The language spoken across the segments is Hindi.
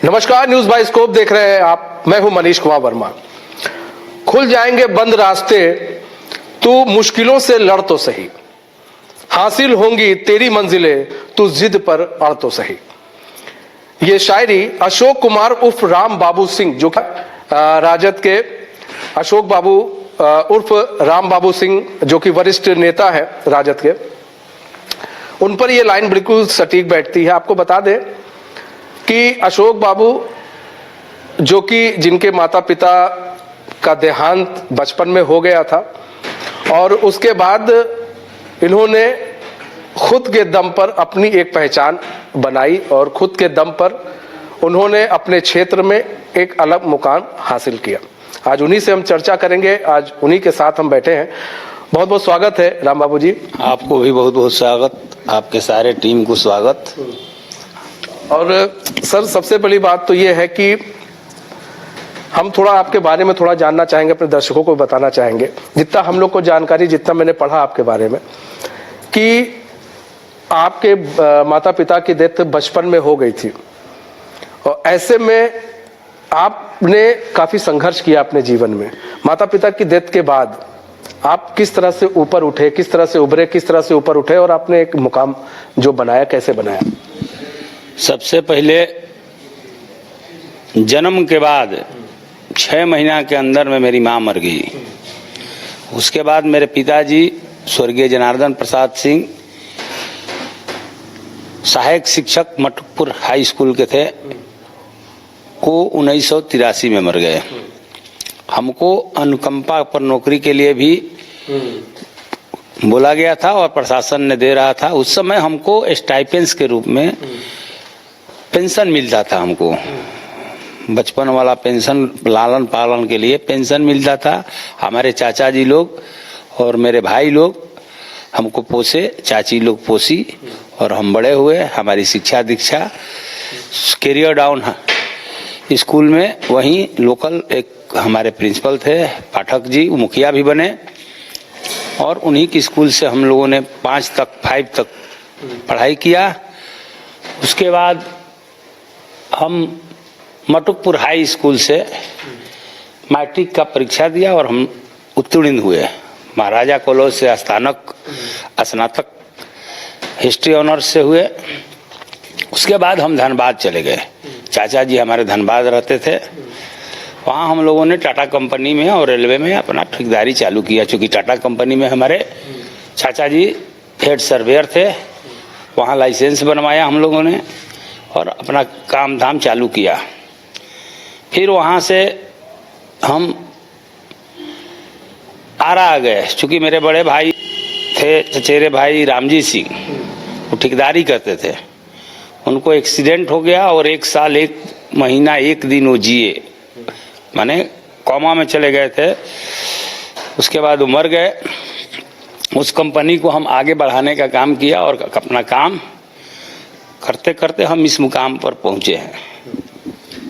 नमस्कार, न्यूज बाय स्कोप देख रहे हैं आप। मैं हूं मनीष कुमार वर्मा। खुल जाएंगे बंद रास्ते, तू मुश्किलों से लड़ तो सही, हासिल होंगी तेरी मंजिलें, तू जिद पर अड़ तो सही। ये शायरी अशोक कुमार उर्फ राम बाबू सिंह, जो राजद के अशोक बाबू उर्फ राम बाबू सिंह, जो कि वरिष्ठ नेता है राजद के, उन पर यह लाइन बिल्कुल सटीक बैठती है। आपको बता दें कि अशोक बाबू, जो कि जिनके माता पिता का देहांत बचपन में हो गया था और उसके बाद इन्होंने खुद के दम पर अपनी एक पहचान बनाई और खुद के दम पर उन्होंने अपने क्षेत्र में एक अलग मुकाम हासिल किया। आज उन्हीं से हम चर्चा करेंगे, आज उन्हीं के साथ हम बैठे हैं। बहुत बहुत स्वागत है राम बाबू जी। आपको भी बहुत बहुत स्वागत, आपके सारे टीम को स्वागत। और सर, सबसे बड़ी बात तो ये है कि हम थोड़ा आपके बारे में थोड़ा जानना चाहेंगे, अपने दर्शकों को बताना चाहेंगे, जितना हम लोग को जानकारी, जितना मैंने पढ़ा आपके बारे में, कि आपके माता पिता की डेथ बचपन में हो गई थी और ऐसे में आपने काफी संघर्ष किया अपने जीवन में। माता पिता की डेथ के बाद आप किस तरह से ऊपर उठे, किस तरह से उभरे, किस तरह से ऊपर उठे और आपने एक मुकाम जो बनाया, कैसे बनाया? सबसे पहले जन्म के बाद 6 महीना के अंदर में मेरी माँ मर गई। उसके बाद मेरे पिताजी स्वर्गीय जनार्दन प्रसाद सिंह सहायक शिक्षक मटकपुर हाई स्कूल के थे, को 1983 में मर गए। हमको अनुकंपा पर नौकरी के लिए भी बोला गया था और प्रशासन ने दे रहा था। उस समय हमको स्टाइपेंस के रूप में पेंशन मिलता था। हमको बचपन वाला पेंशन, लालन पालन के लिए पेंशन मिलता था। हमारे चाचा जी लोग और मेरे भाई लोग हमको पोसे, चाची लोग पोसी और हम बड़े हुए। हमारी शिक्षा दीक्षा कैरियर डाउन स्कूल में, वहीं लोकल एक हमारे प्रिंसिपल थे पाठक जी, मुखिया भी बने और उन्हीं की स्कूल से हम लोगों ने 5 तक पढ़ाई किया। उसके बाद हम मटुकपुर हाई स्कूल से मैट्रिक का परीक्षा दिया और हम उत्तीर्ण हुए। महाराजा कॉलेज से स्नातक हिस्ट्री ऑनर्स से हुए। उसके बाद हम धनबाद चले गए। चाचा जी हमारे धनबाद रहते थे। वहाँ हम लोगों ने टाटा कंपनी में और रेलवे में अपना ठेकेदारी चालू किया। चूँकि टाटा कंपनी में हमारे चाचा जी हेड सर्वेयर थे, वहाँ लाइसेंस बनवाया हम लोगों ने और अपना काम धाम चालू किया। फिर वहाँ से हम आरा आ गए। चूँकि मेरे बड़े भाई थे, चचेरे भाई रामजी सिंह, वो ठेकेदारी करते थे। उनको एक्सीडेंट हो गया और 1 साल 1 महीना 1 दिन वो जिए, माने कोमा में चले गए थे। उसके बाद वो मर गए। उस कंपनी को हम आगे बढ़ाने का काम किया और अपना काम करते करते हम इस मुकाम पर पहुंचे हैं।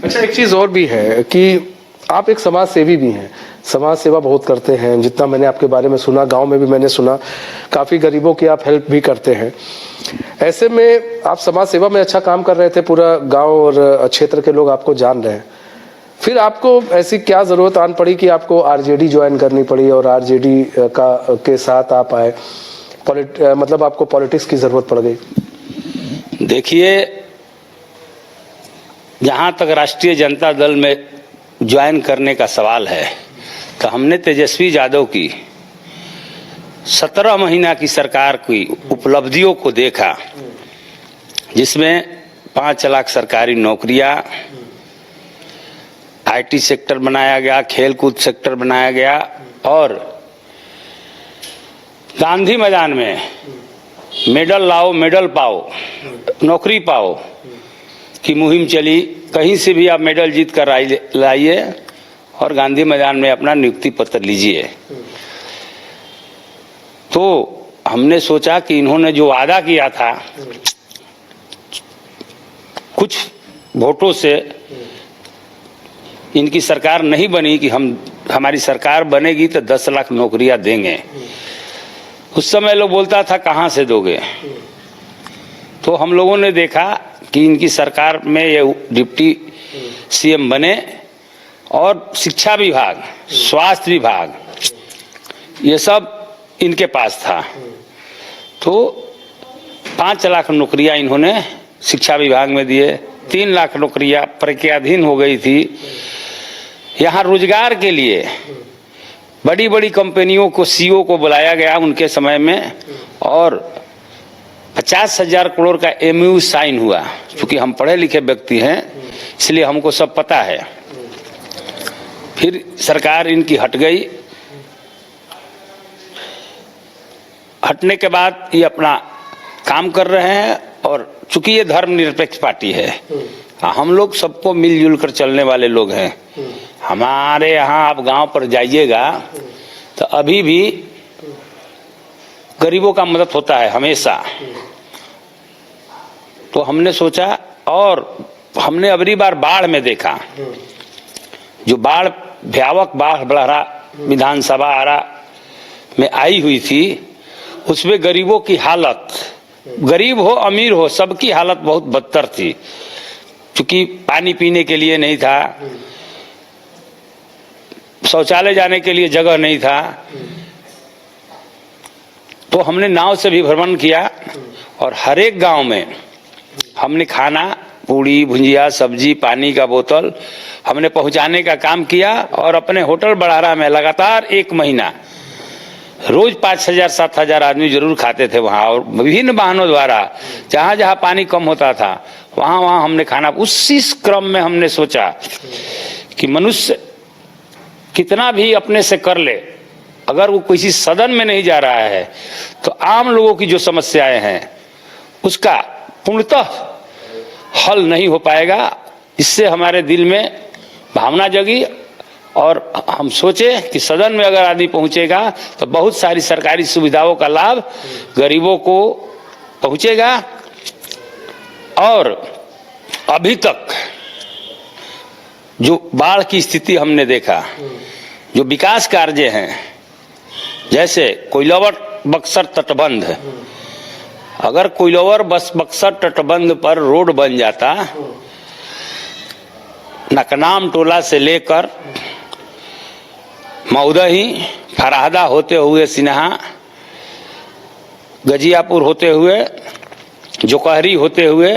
अच्छा, एक चीज और भी है कि आप एक समाज सेवी भी हैं, समाज सेवा बहुत करते हैं। जितना मैंने आपके बारे में सुना, गांव में भी मैंने सुना, काफी गरीबों की आप हेल्प भी करते हैं। ऐसे में आप समाज सेवा में अच्छा काम कर रहे थे, पूरा गांव और क्षेत्र के लोग आपको जान रहे हैं। फिर आपको ऐसी क्या जरूरत आन पड़ी कि आपको आरजेडी ज्वाइन करनी पड़ी और आरजेडी के साथ आप आए? मतलब आपको पॉलिटिक्स की जरूरत पड़ गई? देखिए, जहाँ तक राष्ट्रीय जनता दल में ज्वाइन करने का सवाल है, तो हमने तेजस्वी यादव की 17 महीना की सरकार की उपलब्धियों को देखा, जिसमें 5 लाख सरकारी नौकरियां, आईटी सेक्टर बनाया गया, खेलकूद सेक्टर बनाया गया और गांधी मैदान में मेडल लाओ, मेडल पाओ, नौकरी पाओ की मुहिम चली। कहीं से भी आप मेडल जीत कर लाइए और गांधी मैदान में अपना नियुक्ति पत्र लीजिए। तो हमने सोचा कि इन्होंने जो वादा किया था, कुछ वोटों से इनकी सरकार नहीं बनी कि हमारी सरकार बनेगी तो 10 लाख नौकरियां देंगे। उस समय लोग बोलता था कहाँ से दोगे, तो हम लोगों ने देखा कि इनकी सरकार में ये डिप्टी सीएम बने और शिक्षा विभाग, स्वास्थ्य विभाग, ये सब इनके पास था। तो 5 लाख नौकरियां इन्होंने शिक्षा विभाग में दिए, 3 लाख नौकरियां प्रक्रियाधीन हो गई थी। यहाँ रोजगार के लिए बड़ी बड़ी कंपनियों को, सीईओ को बुलाया गया उनके समय में, और 50,000 करोड़ का एमयू साइन हुआ। क्योंकि हम पढ़े लिखे व्यक्ति हैं इसलिए हमको सब पता है। फिर सरकार इनकी हट गई। हटने के बाद ये अपना काम कर रहे हैं, और चूंकि ये धर्मनिरपेक्ष पार्टी है, हम लोग सबको मिलजुल कर चलने वाले लोग हैं। हमारे यहाँ आप गांव पर जाइएगा तो अभी भी गरीबों का मदद होता है हमेशा। तो हमने सोचा, और हमने अबरी बार बाढ़ में देखा, जो बाढ़ भयावह बाढ़ बलहरा विधानसभा आरा में आई हुई थी, उसमें गरीबों की हालत, गरीब हो अमीर हो, सबकी हालत बहुत बदतर थी। क्योंकि पानी पीने के लिए नहीं था, शौचालय जाने के लिए जगह नहीं था। तो हमने नाव से भी भ्रमण किया, और हर एक गांव में हमने खाना, पूड़ी भुंजिया, सब्जी, पानी का बोतल हमने पहुंचाने का काम किया। और अपने होटल बड़ारा में लगातार 1 महीना रोज 5,000-7,000 आदमी जरूर खाते थे वहां। और विभिन्न वाहनों द्वारा जहां जहां पानी कम होता था वहां वहां हमने खाना। उसी क्रम में हमने सोचा कि मनुष्य कितना भी अपने से कर ले, अगर वो किसी सदन में नहीं जा रहा है तो आम लोगों की जो समस्याएं हैं उसका पूर्णतः हल नहीं हो पाएगा। इससे हमारे दिल में भावना जगी, और हम सोचे कि सदन में अगर आदमी पहुंचेगा तो बहुत सारी सरकारी सुविधाओं का लाभ गरीबों को पहुंचेगा। और अभी तक जो बाढ़ की स्थिति हमने देखा, जो विकास कार्य हैं, जैसे कोइलवर बक्सर तटबंध, अगर कोइलवर बक्सर तटबंध पर रोड बन जाता, नकनाम टोला से लेकर मऊदही, फराहदा होते हुए सिन्हा, गजियापुर होते हुए, जोकहरी होते हुए,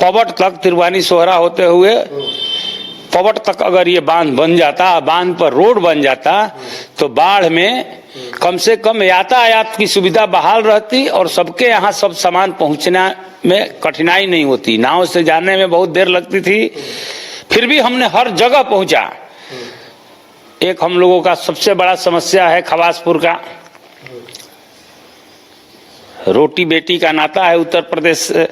पवट तक, तिरवानी सोहरा होते हुए पवट तक अगर ये बांध बन जाता, बांध पर रोड बन जाता, तो बाढ़ में कम से कम यातायात की सुविधा बहाल रहती और सबके यहाँ सब सामान पहुंचने में कठिनाई नहीं होती। नाव से जाने में बहुत देर लगती थी, फिर भी हमने हर जगह पहुंचा। एक हम लोगों का सबसे बड़ा समस्या है खवासपुर का, रोटी बेटी का नाता है उत्तर प्रदेश से,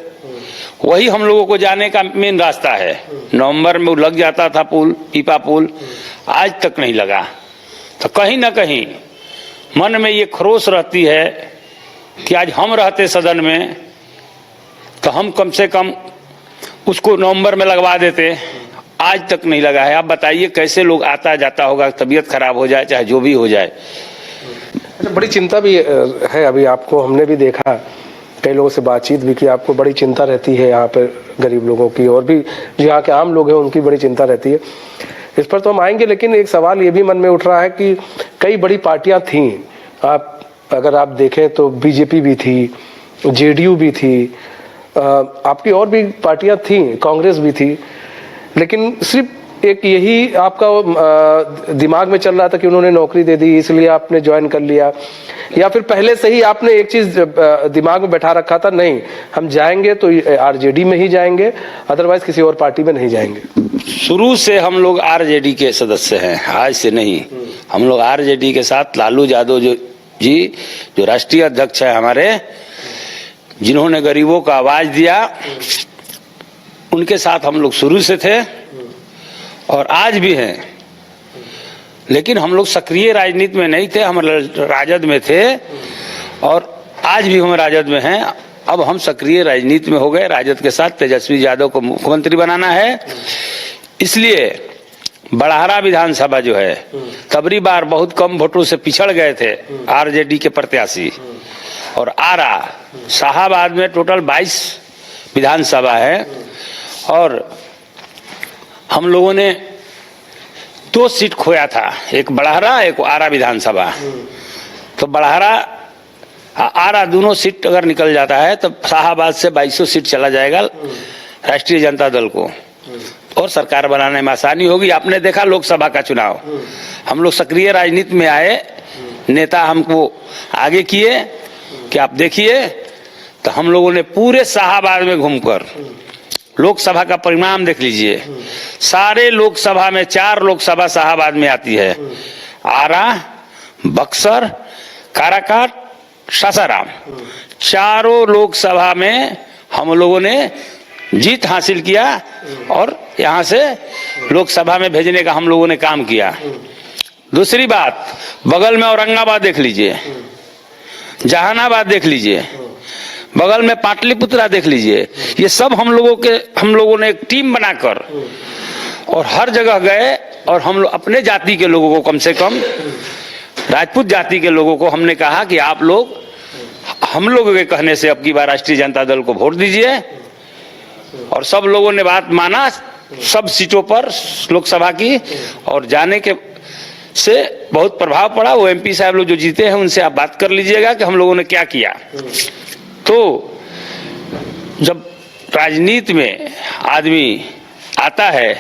वही हम लोगों को जाने का मेन रास्ता है। नवंबर में वो लग जाता था पुल, पीपा पुल, आज तक नहीं लगा। तो कहीं ना कहीं मन में ये खरोश रहती है कि आज हम रहते सदन में तो हम कम से कम उसको नवंबर में लगवा देते, आज तक नहीं लगा है। आप बताइए कैसे लोग आता जाता होगा, तबीयत खराब हो जाए चाहे जो भी हो जाए। बड़ी चिंता भी है, अभी आपको हमने भी देखा, कई लोगों से बातचीत भी की, आपको बड़ी चिंता रहती है यहाँ पर गरीब लोगों की, और भी जो यहाँ के आम लोग हैं उनकी बड़ी चिंता रहती है। इस पर तो हम आएंगे, लेकिन एक सवाल ये भी मन में उठ रहा है कि कई बड़ी पार्टियां थीं, आप अगर आप देखें तो बीजेपी भी थी, जेडीयू भी थी, आपकी और भी पार्टियां थीं, कांग्रेस भी थी, लेकिन सिर्फ एक यही आपका दिमाग में चल रहा था कि उन्होंने नौकरी दे दी इसलिए आपने ज्वाइन कर लिया, या फिर पहले से ही आपने एक चीज दिमाग में बैठा रखा था, नहीं हम जाएंगे तो आरजेडी में ही जाएंगे, अदरवाइज किसी और पार्टी में नहीं जाएंगे? शुरू से हम लोग आरजेडी के सदस्य हैं, आज से नहीं। हम लोग आरजेडी के साथ, लालू यादव जी जो राष्ट्रीय अध्यक्ष है हमारे, जिन्होंने गरीबों को आवाज दिया, उनके साथ हम लोग शुरू से थे और आज भी हैं। लेकिन हम लोग सक्रिय राजनीति में नहीं थे, हम राजद में थे और आज भी हम राजद में हैं। अब हम सक्रिय राजनीति में हो गए, राजद के साथ तेजस्वी यादव को मुख्यमंत्री बनाना है। इसलिए बड़हरा विधानसभा जो है तबरी बार बहुत कम वोटों से पिछड़ गए थे आरजेडी के प्रत्याशी, और आरा साहबाद में टोटल 22 विधानसभा है और हम लोगों ने 2 सीट खोया था, एक बड़हरा एक आरा विधानसभा। तो बड़हरा आरा दोनों सीट अगर निकल जाता है तो शाहाबाद से 2200 सीट चला जाएगा राष्ट्रीय जनता दल को और सरकार बनाने में आसानी होगी। आपने देखा लोकसभा का चुनाव, हम लोग सक्रिय राजनीति में आए, नेता हमको आगे किए कि आप देखिए, तो हम लोगों ने पूरे शाहाबाद में घूमकर लोकसभा का परिणाम देख लीजिए। सारे लोकसभा में 4 लोकसभा शाहाबाद में आती है, आरा, बक्सर, काराकाट, सासाराम। चारों लोकसभा में हम लोगों ने जीत हासिल किया और यहाँ से लोकसभा में भेजने का हम लोगों ने काम किया। दूसरी बात, बगल में औरंगाबाद देख लीजिए, जहानाबाद देख लीजिए, बगल में पाटलिपुत्रा देख लीजिए। ये सब हम लोगों ने एक टीम बनाकर और हर जगह गए और हम लोग अपने जाति के लोगों को, कम से कम राजपूत जाति के लोगों को हमने कहा कि आप लोग हम लोगों के कहने से अब की बार राष्ट्रीय जनता दल को वोट दीजिए। और सब लोगों ने बात माना, सब सीटों पर लोकसभा की, और जाने के से बहुत प्रभाव पड़ा। वो एमपी साहब लोग जो जीते हैं उनसे आप बात कर लीजिएगा कि हम लोगों ने क्या किया। तो जब राजनीति में आदमी आता है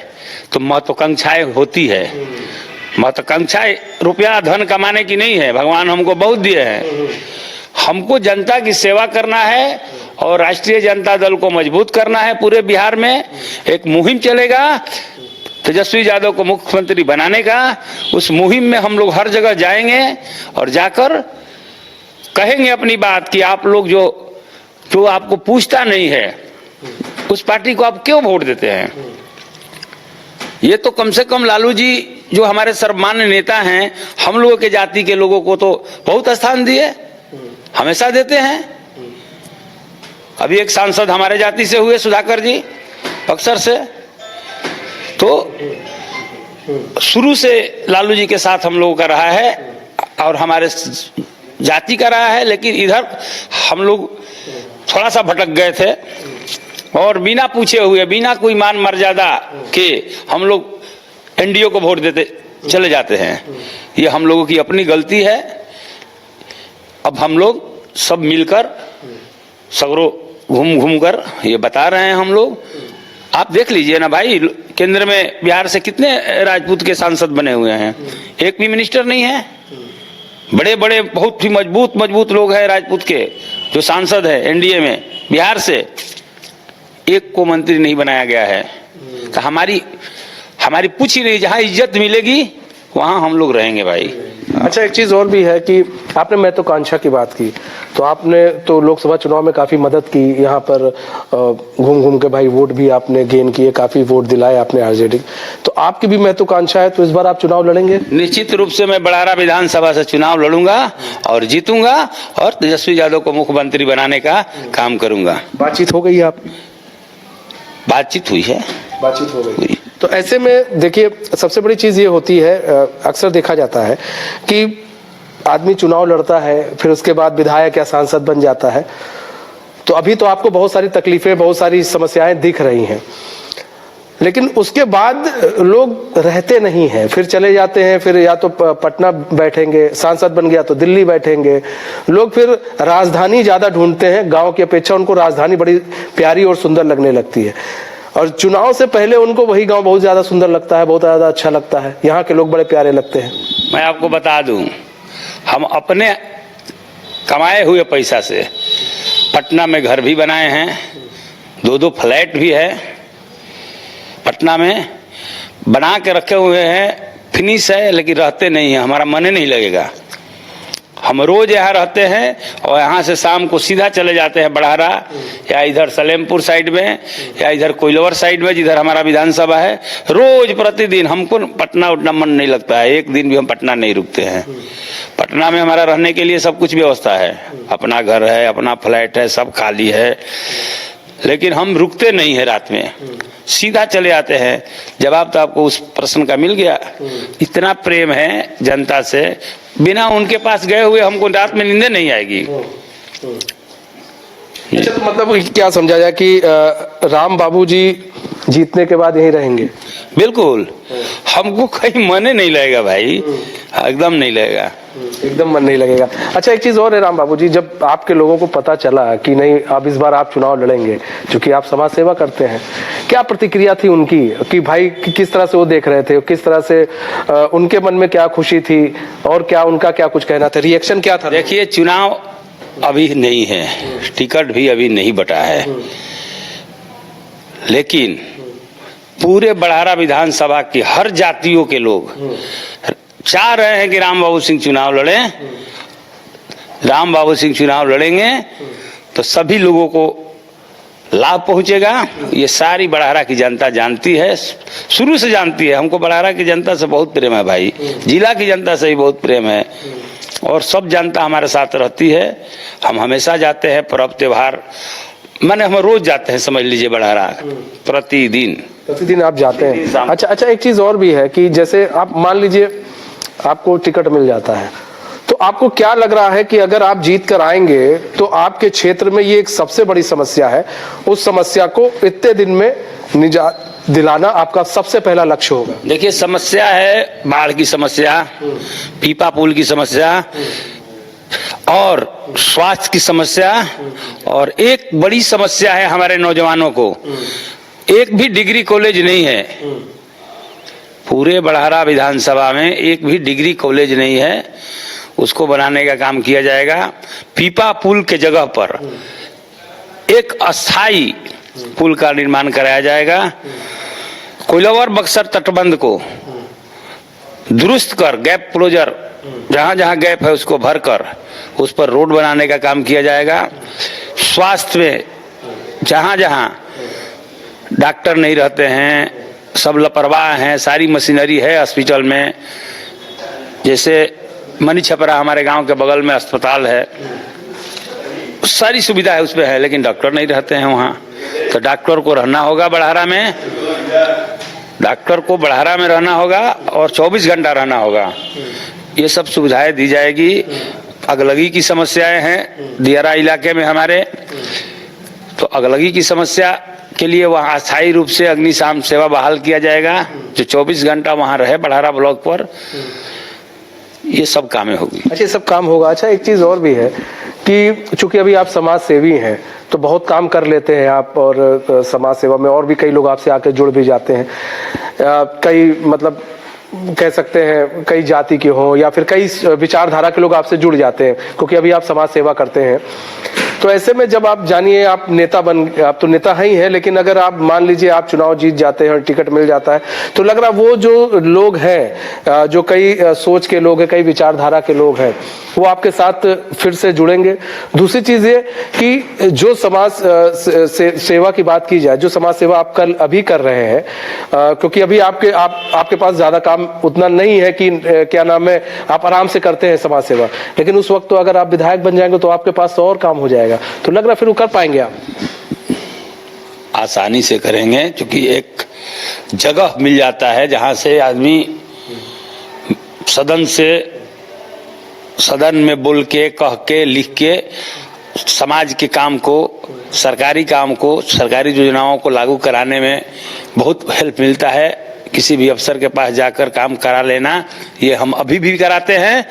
तो महत्वाकांक्षाएं होती है। महत्वाकांक्षाएं रुपया धन कमाने की नहीं है, भगवान हमको बहुत दिए हैं। हमको जनता की सेवा करना है और राष्ट्रीय जनता दल को मजबूत करना है। पूरे बिहार में एक मुहिम चलेगा तेजस्वी यादव को मुख्यमंत्री बनाने का। उस मुहिम में हम लोग हर जगह जाएंगे और जाकर कहेंगे अपनी बात कि आप लोग जो आपको पूछता नहीं है उस पार्टी को आप क्यों वोट देते हैं। ये तो कम से कम लालू जी जो हमारे सर्वमान्य नेता हैं, हम लोगों के जाति के लोगों को तो बहुत स्थान दिए, हमेशा देते हैं। अभी एक सांसद हमारे जाति से हुए, सुधाकर जी बक्सर से। तो शुरू से लालू जी के साथ हम लोगों का रहा है और हमारे जाति का रहा है। लेकिन इधर हम लोग थोड़ा सा भटक गए थे और बिना पूछे हुए, बिना कोई मान मर्यादा के हम लोग एनडीए को वोट देते चले जाते हैं। ये हम लोगों की अपनी गलती है। अब हम लोग सब मिलकर सगरों घूम कर ये बता रहे हैं हम लोग। आप देख लीजिए ना भाई, केंद्र में बिहार से कितने राजपूत के सांसद बने हुए हैं, एक भी मिनिस्टर नहीं है। बड़े बड़े बहुत ही मजबूत लोग हैं राजपूत के जो सांसद है एनडीए में, बिहार से एक को मंत्री नहीं बनाया गया है। तो हमारी पूछ ही नहीं, जहां इज्जत मिलेगी वहां हम लोग रहेंगे भाई। अच्छा, एक चीज और भी है कि आपने महत्वाकांक्षा की बात की, तो आपने तो लोकसभा चुनाव में काफी मदद की, यहाँ पर घूम के भाई वोट भी आपने गेन किए, काफी वोट दिलाए आपने आरजेडी। तो आपकी भी महत्वाकांक्षा है, तो इस बार आप चुनाव लड़ेंगे? निश्चित रूप से मैं बड़हरा विधानसभा से चुनाव लड़ूंगा और जीतूंगा और तेजस्वी यादव को मुख्यमंत्री बनाने का काम करूंगा। बातचीत हो गई आपकी? बातचीत हुई है। बातचीत हो गई। तो ऐसे में देखिए, सबसे बड़ी चीज ये होती है, अक्सर देखा जाता है कि आदमी चुनाव लड़ता है, फिर उसके बाद विधायक या सांसद बन जाता है। तो अभी तो आपको बहुत सारी तकलीफें, बहुत सारी समस्याएं दिख रही हैं, लेकिन उसके बाद लोग रहते नहीं हैं, फिर चले जाते हैं। फिर या तो पटना बैठेंगे, सांसद बन गया तो दिल्ली बैठेंगे। लोग फिर राजधानी ज्यादा ढूंढते हैं, गांव की अपेक्षा उनको राजधानी बड़ी प्यारी और सुंदर लगने लगती है। और चुनाव से पहले उनको वही गांव बहुत ज्यादा सुंदर लगता है, बहुत ज्यादा अच्छा लगता है, यहाँ के लोग बड़े प्यारे लगते हैं। मैं आपको बता दूं, हम अपने कमाए हुए पैसा से पटना में घर भी बनाए हैं, 2 फ्लैट भी है पटना में, बना के रखे हुए हैं, फिनिश है, लेकिन रहते नहीं है, हमारा मन नहीं लगेगा। हम रोज यहाँ रहते हैं और यहाँ से शाम को सीधा चले जाते हैं बड़हरा या इधर सलेमपुर साइड में या इधर कोइलवर साइड में, जिधर हमारा विधानसभा है। रोज प्रतिदिन हमको पटना उठना मन नहीं लगता है, एक दिन भी हम पटना नहीं रुकते हैं। पटना में हमारा रहने के लिए सब कुछ व्यवस्था है, अपना घर है, अपना फ्लैट है, सब खाली है, लेकिन हम रुकते नहीं है रात में, सीधा चले आते हैं। जवाब तो आपको उस प्रश्न का मिल गया। इतना प्रेम है जनता से, बिना उनके पास गए हुए हमको रात में नींद नहीं आएगी। अच्छा, तो मतलब क्या समझा जाए कि राम बाबू जी जीतने के बाद यहीं रहेंगे? बिल्कुल, हमको कहीं मन नहीं लगेगा भाई, एकदम नहीं लगेगा। एकदम मन नहीं लगेगा। अच्छा, एक चीज और है राम बाबू जी, जब आपके लोगों को पता चला कि नहीं अब इस बार आप चुनाव लड़ेंगे, क्योंकि आप समाज सेवा करते हैं, क्या प्रतिक्रिया थी उनकी कि भाई किस तरह से वो देख रहे थे, किस तरह से उनके मन में क्या खुशी थी और क्या उनका क्या कुछ कहना था, रिएक्शन क्या था? देखिए, चुनाव अभी नहीं है, टिकट भी अभी नहीं बटा है, लेकिन पूरे बड़हरा विधानसभा की हर जातियों के लोग चाह रहे हैं कि राम बाबू सिंह चुनाव लड़ें। राम बाबू सिंह चुनाव लड़ेंगे तो सभी लोगों को लाभ पहुंचेगा। ये सारी बड़हरा की जनता जानती है, शुरू से जानती है। हमको बड़हरा की जनता से बहुत प्रेम है भाई, जिला की जनता से भी बहुत प्रेम है, और सब जनता हमारे साथ रहती है। हम हमेशा जाते हैं, पर्व त्योहार माने हम रोज जाते हैं, समझ लीजिए बड़हरा प्रतिदिन आप जाते हैं। अच्छा, एक चीज और भी है कि जैसे आप मान लीजिए आपको टिकट मिल जाता है, तो आपको क्या लग रहा है कि अगर आप जीत कर आएंगे तो आपके क्षेत्र में ये एक सबसे बड़ी समस्या है, उस समस्या को इतने दिन में निजात दिलाना आपका सबसे पहला लक्ष्य होगा? देखिए, समस्या है बाढ़ की समस्या, पीपा पुल की समस्या और स्वास्थ्य की समस्या, और एक बड़ी समस्या है हमारे नौजवानों को, एक भी डिग्री कॉलेज नहीं है। पूरे बड़हरा विधानसभा में एक भी डिग्री कॉलेज नहीं है, उसको बनाने का काम किया जाएगा। पीपा पुल के जगह पर एक अस्थाई पुल का निर्माण कराया जाएगा। कोइलावर बक्सर तटबंध को दुरुस्त कर, गैप क्लोजर, जहां जहां गैप है उसको भरकर उस पर रोड बनाने का काम किया जाएगा। स्वास्थ्य में जहां जहां डॉक्टर नहीं रहते हैं, सब लापरवाह हैं, सारी मशीनरी है हॉस्पिटल में, जैसे मनी छपरा हमारे गांव के बगल में अस्पताल है, सारी सुविधा है उसमें है, लेकिन डॉक्टर नहीं रहते हैं वहाँ। तो डॉक्टर को रहना होगा बड़हरा में, डॉक्टर को बड़हरा में रहना होगा और 24 घंटा रहना होगा। ये सब सुविधाएं दी जाएगी। अगलगी की समस्याएं हैं दियारा इलाके में हमारे, तो अगलगी की समस्या के लिए वहाँ अस्थायी रूप से अग्निशामक सेवा बहाल किया जाएगा, जो 24 घंटा वहाँ रहे बड़हरा ब्लॉक पर। ये सब कामें होगी। अच्छा, ये सब काम होगा। अच्छा, एक चीज और भी है कि चूंकि अभी आप समाज सेवी हैं तो बहुत काम कर लेते हैं आप, और समाज सेवा में और भी कई लोग आपसे आके जुड़ भी जाते हैं। कई मतलब कह सकते हैं कई जाति के हों या फिर कई विचारधारा के लोग आपसे जुड़ जाते हैं, क्योंकि अभी आप समाज सेवा करते हैं। तो ऐसे में जब आप जानिए आप नेता आप तो नेता ही हैं, लेकिन अगर आप मान लीजिए आप चुनाव जीत जाते हैं और टिकट मिल जाता है, तो लग रहा वो जो लोग हैं, जो कई सोच के लोग हैं, कई विचारधारा के लोग हैं, वो आपके साथ फिर से जुड़ेंगे। दूसरी चीज ये कि जो समाज सेवा की बात की जाए, जो समाज सेवा आप कल अभी कर रहे हैं, क्योंकि अभी आपके पास ज्यादा काम उतना नहीं है कि क्या नाम है, आप आराम से करते हैं समाज सेवा, लेकिन उस वक्त तो अगर आप विधायक बन जाएंगे तो आपके पास तो और काम हो जाएगा। तो लग रहा फिर वो कर पाएंगे आप? आसानी से करेंगे, क्योंकि एक जगह मिल जाता है जहां से आदमी सदन में बोल के, कह के, लिख के समाज के काम को, सरकारी काम को, सरकारी योजनाओं को लागू कराने में बहुत हेल्प मिलता है। किसी भी अफसर के पास जाकर काम करा लेना, ये हम अभी भी कराते हैं,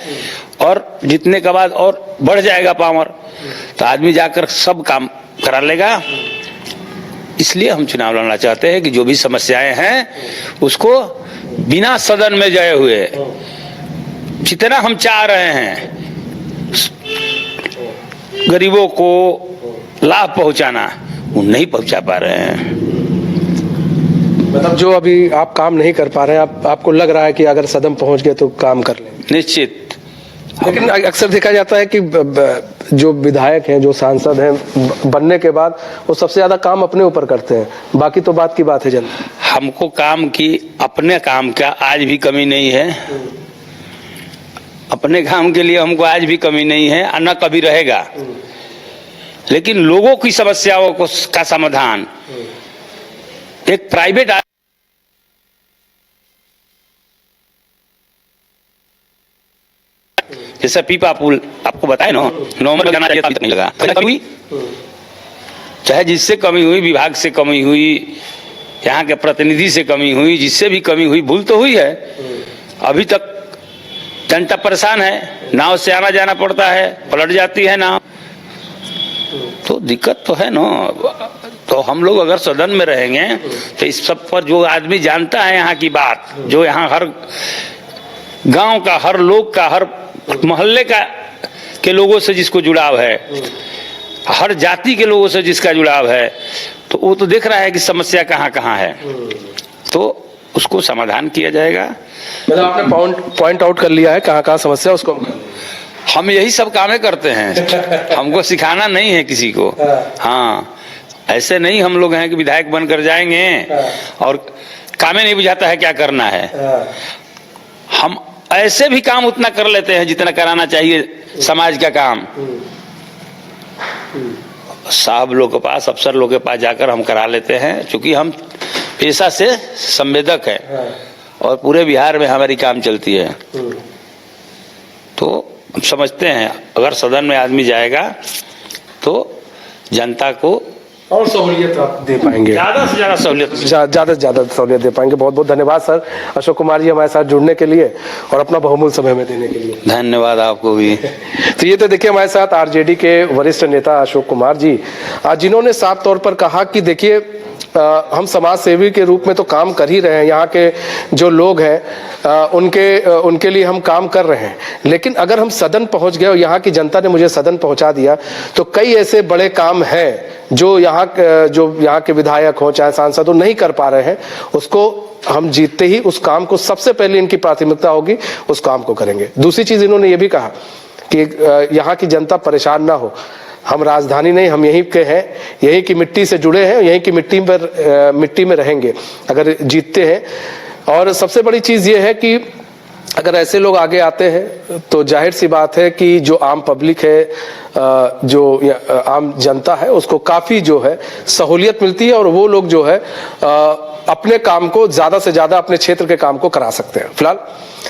और जितने के बाद और बढ़ जाएगा पावर, तो आदमी जाकर सब काम करा लेगा। इसलिए हम चुनाव लड़ना चाहते हैं कि जो भी समस्याएं हैं उसको बिना सदन में गए हुए, जितना हम चाह रहे हैं गरीबों को लाभ पहुंचाना, वो नहीं पहुंचा पा रहे हैं। मतलब जो अभी आप काम नहीं कर पा रहे हैं, आपको लग रहा है कि अगर सदन पहुंच गए तो काम कर लेंगे? निश्चित। लेकिन अक्सर देखा जाता है कि जो विधायक हैं, जो सांसद हैं, बनने के बाद वो सबसे ज्यादा काम अपने ऊपर करते हैं, बाकी तो बात की बात है जनता। हमको काम की, अपने काम का आज भी कमी नहीं है, अपने काम के लिए हमको आज भी कमी नहीं है और न कभी रहेगा। लेकिन लोगों की समस्याओं को का समाधान एक प्राइवेट जैसे पीपा पुल आपको बताए ना, नवंबर जाना चाहिए, नहीं लगा। चाहे जिससे कमी हुई, विभाग से कमी हुई, यहाँ के प्रतिनिधि से कमी हुई, जिससे भी कमी हुई, भूल तो हुई है। अभी तक जनता परेशान है, नाव से आना जाना पड़ता है, पलट जाती है नाव, तो दिक्कत तो है ना। तो हम लोग अगर सदन में रहेंगे तो इस सब पर जो आदमी जानता है यहाँ की बात, जो यहाँ हर गांव का, हर लोग का, हर मोहल्ले का के लोगों से जिसको जुड़ाव है, हर जाति के लोगों से जिसका जुड़ाव है, तो वो तो देख रहा है कि समस्या कहाँ कहाँ है, तो उसको समाधान किया जाएगा। मतलब आपने पॉइंट आउट कर लिया है कहाँ कहाँ समस्या, उसको हम यही सब कामें करते हैं, हमको सिखाना नहीं है किसी को। हाँ, ऐसे नहीं हम लोग हैं कि विधायक बनकर जाएंगे और कामें नहीं बुझाता है क्या करना है। हम ऐसे भी काम उतना कर लेते हैं जितना कराना चाहिए समाज का काम। साहब लोग के पास, अफसर लोग के पास जाकर हम करा लेते हैं, क्योंकि हम पेशा से संवेदक हैं और पूरे बिहार में हमारी काम चलती है। तो हम समझते हैं अगर सदन में आदमी जाएगा तो जनता को और सहूलियत आप दे पाएंगे, ज्यादा से ज्यादा सहूलियत, ज्यादा से ज्यादा सहूलियत दे पाएंगे। बहुत बहुत धन्यवाद सर अशोक कुमार जी हमारे साथ जुड़ने के लिए और अपना बहुमूल्य समय में देने के लिए। धन्यवाद आपको भी। तो ये तो देखिए हमारे साथ आरजेडी के वरिष्ठ नेता अशोक कुमार जी, जिन्होंने साफ तौर पर कहा कि देखिए हम समाज सेवी के रूप में तो काम कर ही रहे हैं, यहाँ के जो लोग हैं उनके लिए हम काम कर रहे हैं, लेकिन अगर हम सदन पहुंच गए और यहाँ की जनता ने मुझे सदन पहुंचा दिया तो कई ऐसे बड़े काम हैं जो यहाँ के विधायक हो चाहे सांसद हो नहीं कर पा रहे हैं, उसको हम जीतते ही उस काम को सबसे पहले इनकी प्राथमिकता होगी, उस काम को करेंगे। दूसरी चीज इन्होंने ये भी कहा कि यहाँ की जनता परेशान ना हो, हम राजधानी नहीं, हम यहीं के हैं, यहीं की मिट्टी से जुड़े हैं, यहीं की मिट्टी में रहेंगे अगर जीतते हैं। और सबसे बड़ी चीज ये है कि अगर ऐसे लोग आगे आते हैं तो जाहिर सी बात है कि जो आम पब्लिक है, जो आम जनता है, उसको काफी जो है सहूलियत मिलती है और वो लोग जो है अपने काम को ज्यादा से ज्यादा अपने क्षेत्र के काम को करा सकते हैं। फिलहाल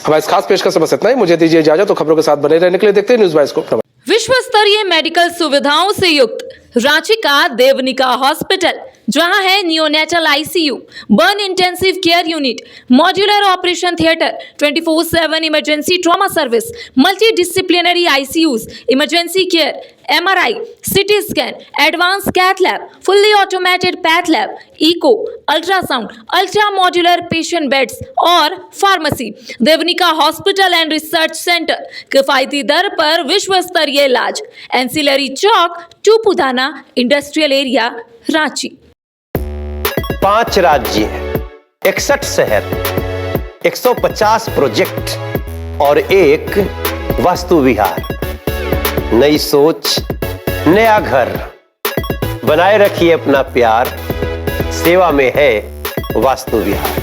हमारे इस खास पेशकश से बस इतना ही, मुझे दीजिए इजाजत। तो खबरों के साथ बने रहने के लिए देखते हैं न्यूज़ वाइज को। विश्व स्तरीय मेडिकल सुविधाओं से युक्त रांची का देवनिका हॉस्पिटल, जहां है neonatal ICU, burn intensive care unit, modular operation theatre, 24/7 emergency trauma service, multi disciplinary ICUs, emergency care, MRI, CT scan, advance cath lab, fully automated path lab, echo, ultrasound, ultra modular patient beds और pharmacy. Devnika hospital and research centre, किफायती दर पर विश्व स्तरीय इलाज, ancillary chowk, Tupudana industrial area, Ranchi. 5 राज्य, 61 शहर, 150 प्रोजेक्ट और एक वास्तु विहार। नई सोच, नया घर, बनाए रखिए अपना प्यार, सेवा में है वास्तु विहार।